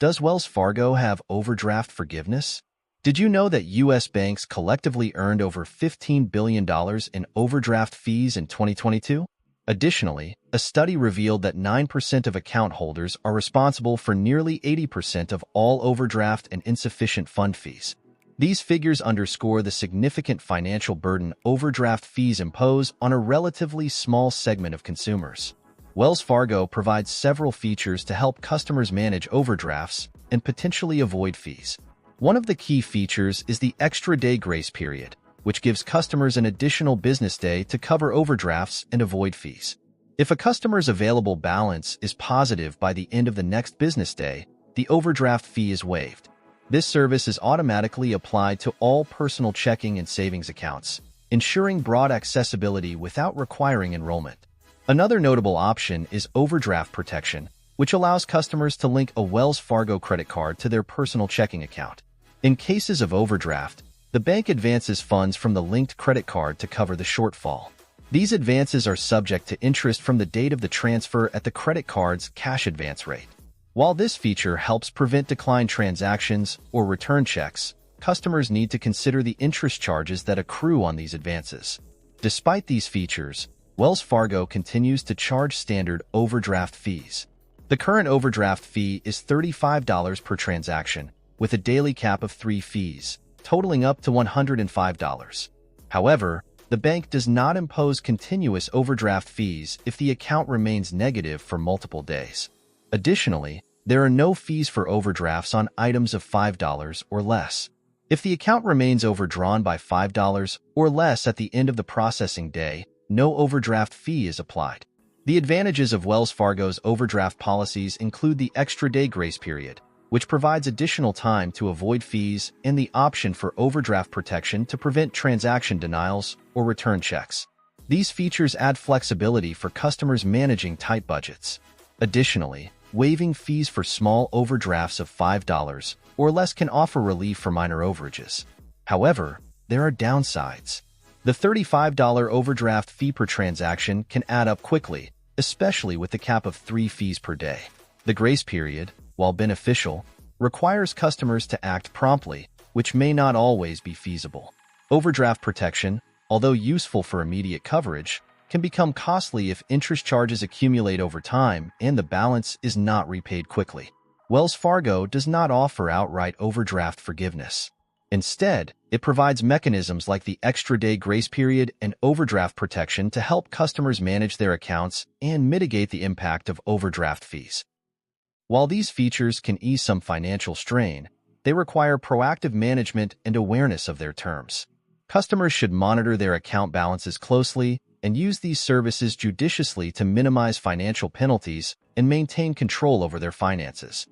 Does Wells Fargo have overdraft forgiveness? Did you know that U.S. banks collectively earned over $15 billion in overdraft fees in 2022? Additionally, a study revealed that 9% of account holders are responsible for nearly 80% of all overdraft and insufficient fund fees. These figures underscore the significant financial burden overdraft fees impose on a relatively small segment of consumers. Wells Fargo provides several features to help customers manage overdrafts and potentially avoid fees. One of the key features is the extra-day grace period, which gives customers an additional business day to cover overdrafts and avoid fees. If a customer's available balance is positive by the end of the next business day, the overdraft fee is waived. This service is automatically applied to all personal checking and savings accounts, ensuring broad accessibility without requiring enrollment. Another notable option is overdraft protection, which allows customers to link a Wells Fargo credit card to their personal checking account. In cases of overdraft, the bank advances funds from the linked credit card to cover the shortfall. These advances are subject to interest from the date of the transfer at the credit card's cash advance rate. While this feature helps prevent declined transactions or return checks, customers need to consider the interest charges that accrue on these advances. Despite these features, Wells Fargo continues to charge standard overdraft fees. The current overdraft fee is $35 per transaction, with a daily cap of 3 fees, totaling up to $105. However, the bank does not impose continuous overdraft fees if the account remains negative for multiple days. Additionally, there are no fees for overdrafts on items of $5 or less. If the account remains overdrawn by $5 or less at the end of the processing day, no overdraft fee is applied. The advantages of Wells Fargo's overdraft policies include the extra-day grace period, which provides additional time to avoid fees, and the option for overdraft protection to prevent transaction denials or return checks. These features add flexibility for customers managing tight budgets. Additionally, waiving fees for small overdrafts of $5 or less can offer relief for minor overages. However, there are downsides. The $35 overdraft fee per transaction can add up quickly, especially with the cap of 3 fees per day. The grace period, while beneficial, requires customers to act promptly, which may not always be feasible. Overdraft protection, although useful for immediate coverage, can become costly if interest charges accumulate over time and the balance is not repaid quickly. Wells Fargo does not offer outright overdraft forgiveness. Instead, it provides mechanisms like the extra-day grace period and overdraft protection to help customers manage their accounts and mitigate the impact of overdraft fees. While these features can ease some financial strain, they require proactive management and awareness of their terms. Customers should monitor their account balances closely and use these services judiciously to minimize financial penalties and maintain control over their finances.